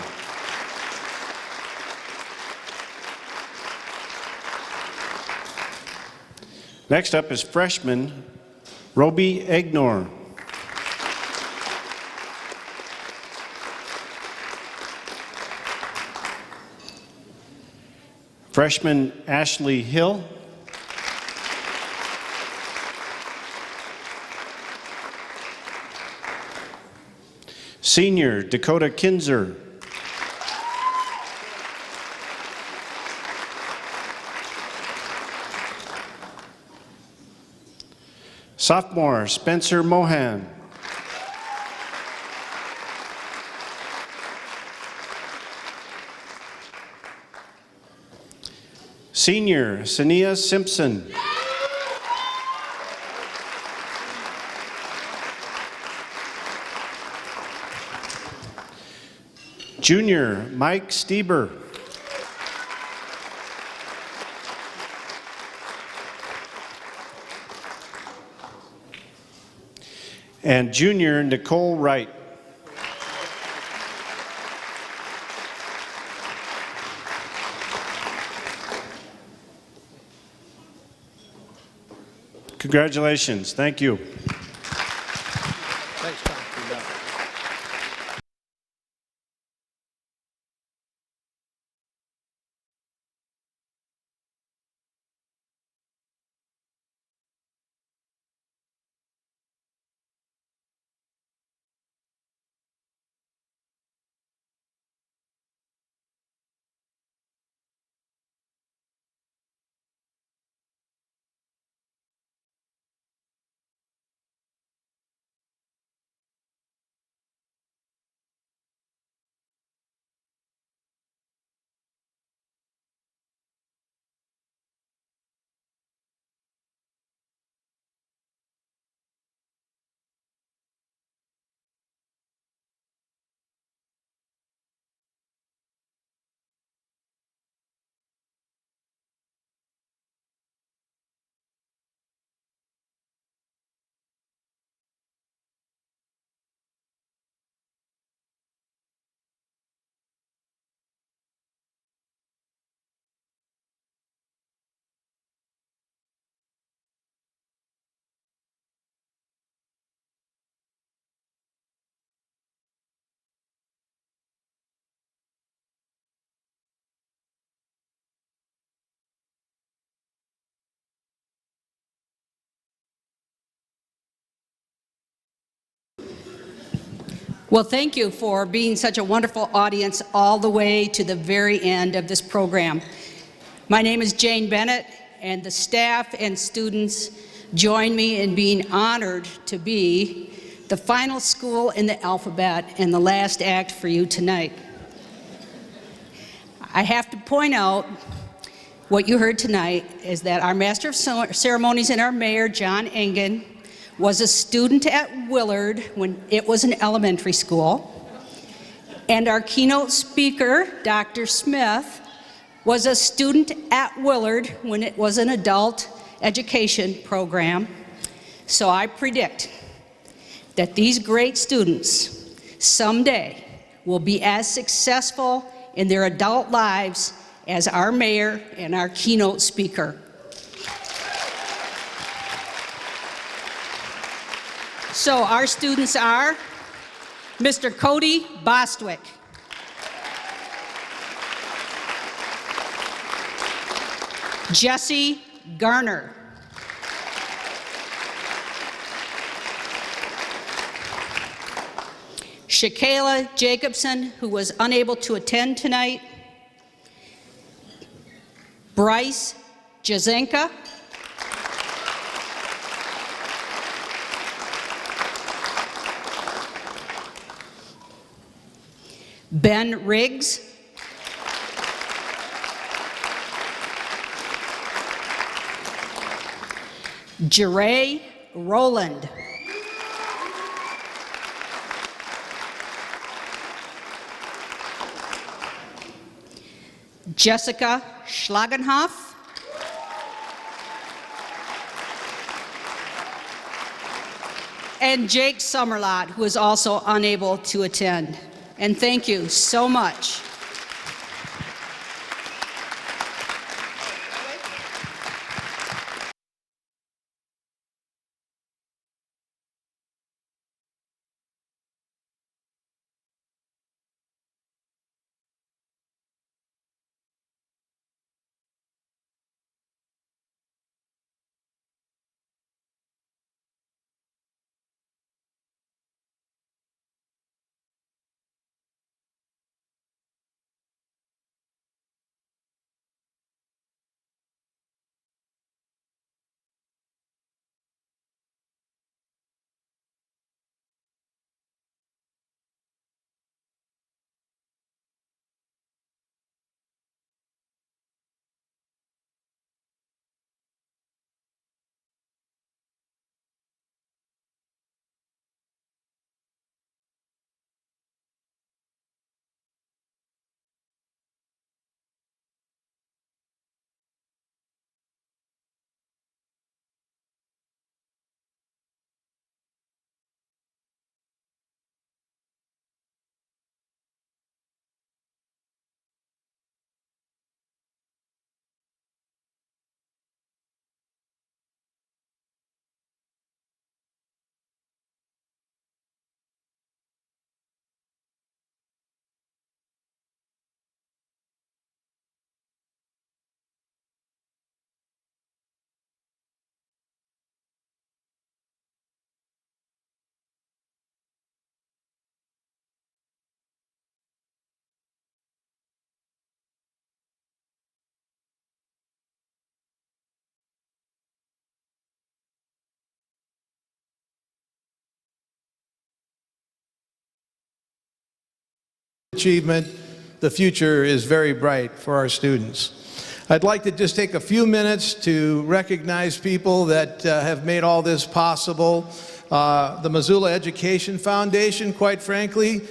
Next up is freshman Roby Egnor. Freshman Ashley Hill. Senior Dakota Kinzer. Sophomore Spencer Mohan. Senior Sania Simpson. Junior Mike Stieber. And junior Nicole Wright. Congratulations. Thank you. Thanks, Tom. Well, thank you for being such a wonderful audience all the way to the very end of this program. My name is Jane Bennett, and the staff and students join me in being honored to be the final school in the alphabet and the last act for you tonight. I have to point out what you heard tonight is that our Master of Ceremonies and our Mayor, John Engen, was a student at Willard when it was an elementary school. And our keynote speaker, Dr. Smith, was a student at Willard when it was an adult education program. So I predict that these great students someday will be as successful in their adult lives as our mayor and our keynote speaker. So our students are Mr. Cody Bostwick, Jesse Garner, Shakayla Jacobson, who was unable to attend tonight, Bryce Jazenka, Ben Riggs, Jeray Rowland, Jessica Schlagenhoff, and Jake Summerlot, who is also unable to attend. And thank you so much. achievement, the future is very bright for our students. I'd like to just take a few minutes to recognize people that have made all this possible. The Missoula Education Foundation, quite frankly,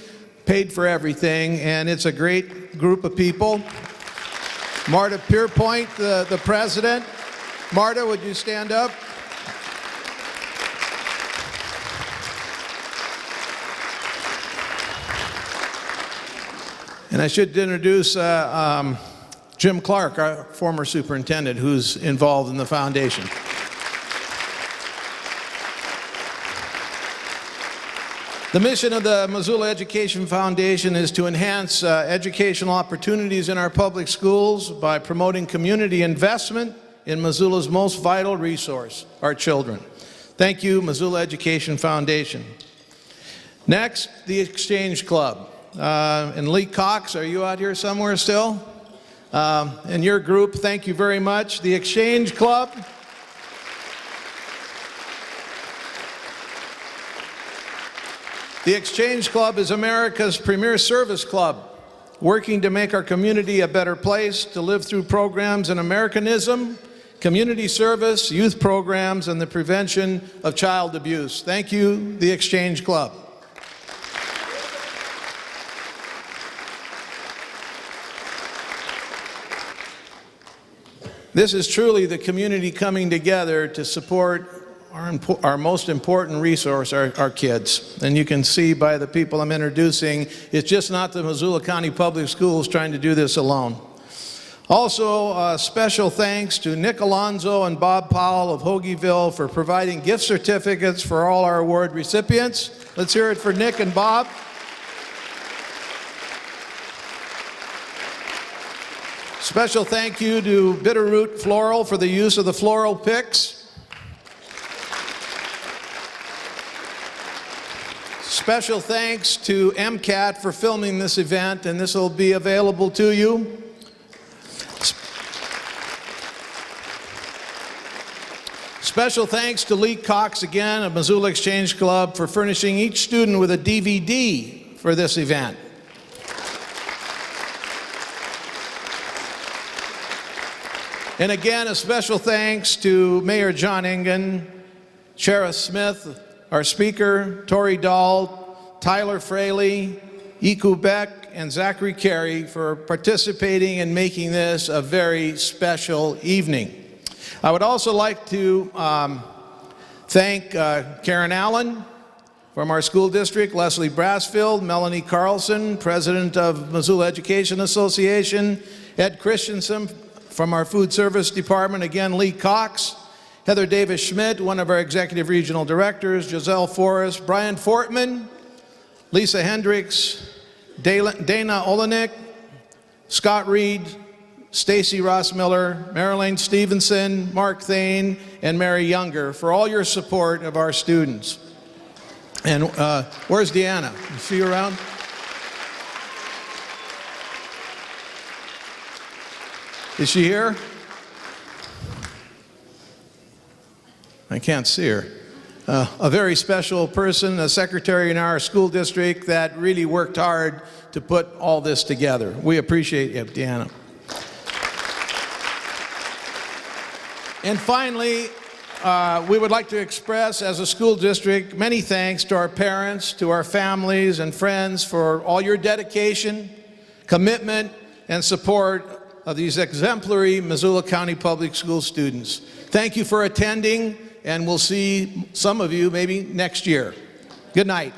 paid for everything, and it's a great group of people. Marta Pierpoint, the president. Marta, would you stand up? And I should introduce Jim Clark, our former superintendent, who's involved in the foundation. The mission of the Missoula Education Foundation is to enhance educational opportunities in our public schools by promoting community investment in Missoula's most vital resource, our children. Thank you, Missoula Education Foundation. Next, the Exchange Club. And Lee Cox, are you out here somewhere still? And your group, thank you very much. The Exchange Club. The Exchange Club is America's premier service club, working to make our community a better place to live through programs in Americanism, community service, youth programs, and the prevention of child abuse. Thank you, the Exchange Club. This is truly the community coming together to support our most important resource, our kids. And you can see by the people I'm introducing, it's just not the Missoula County Public Schools trying to do this alone. Also, special thanks to Nick Alonzo and Bob Powell of Hoagieville for providing gift certificates for all our award recipients. Let's hear it for Nick and Bob. Special thank you to Bitterroot Floral for the use of the floral picks. Special thanks to MCAT for filming this event, and this will be available to you. Special thanks to Lee Cox again of Missoula Exchange Club for furnishing each student with a DVD for this event. And again, a special thanks to Mayor John Engen, Sheriff Smith, our speaker, Tori Dahl, Tyler Fraley, Iku Beck, and Zachary Carey for participating and making this a very special evening. I would also like to thank Karen Allen from our school district, Leslie Brassfield, Melanie Carlson, president of Missoula Education Association, Ed Christensen from our food service department, again, Lee Cox, Heather Davis Schmidt, one of our executive regional directors, Giselle Forrest, Brian Fortman, Lisa Hendricks, Dana Olenek, Scott Reed, Stacy Ross Miller, Marilyn Stevenson, Mark Thane, and Mary Younger for all your support of our students. And where's Deanna? Is she around? Is she here? I can't see her. A very special person, a secretary in our school district that really worked hard to put all this together. We appreciate you, Deanna. And finally, we would like to express as a school district many thanks to our parents, to our families and friends for all your dedication, commitment, and support of these exemplary Missoula County Public School students. Thank you for attending, and we'll see some of you maybe next year. Good night.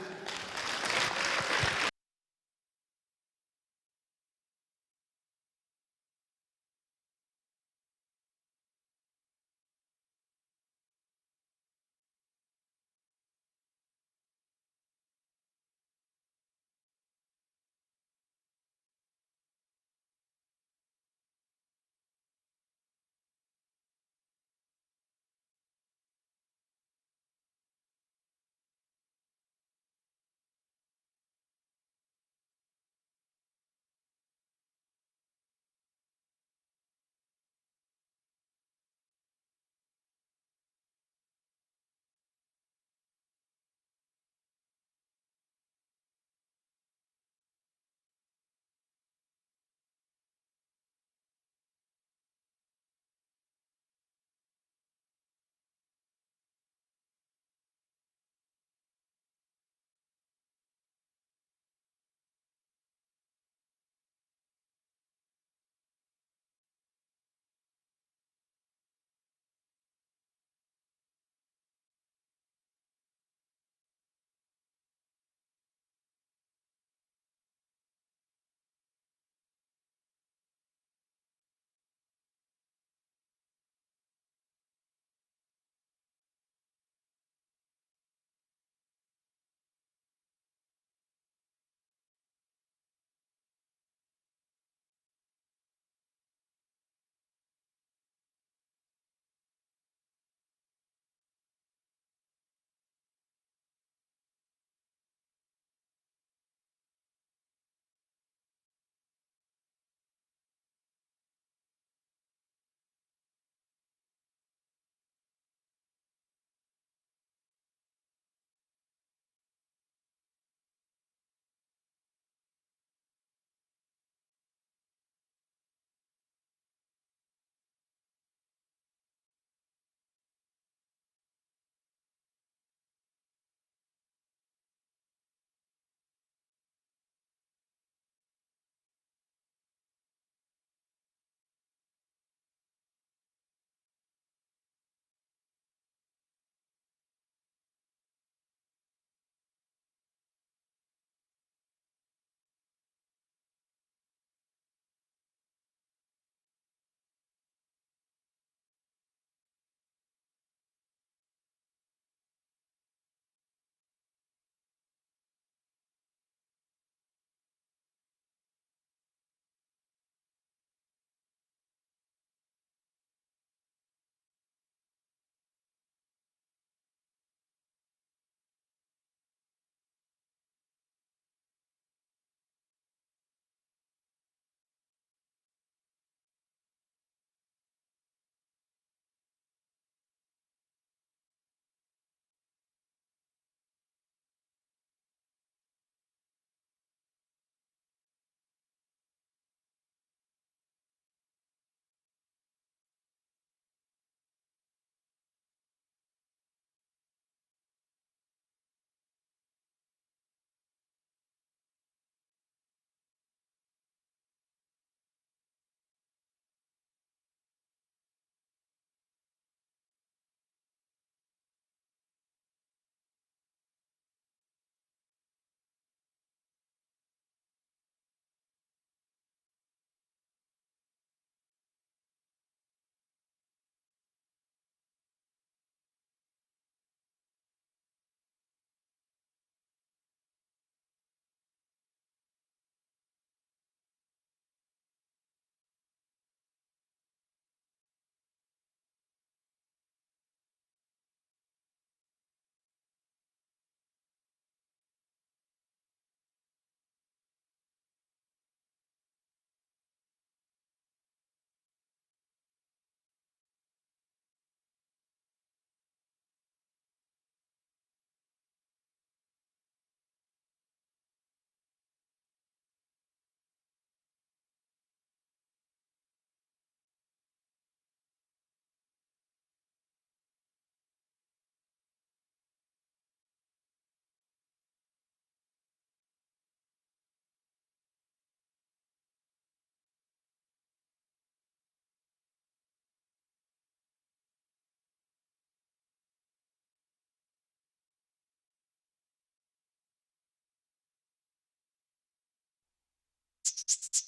Thank you.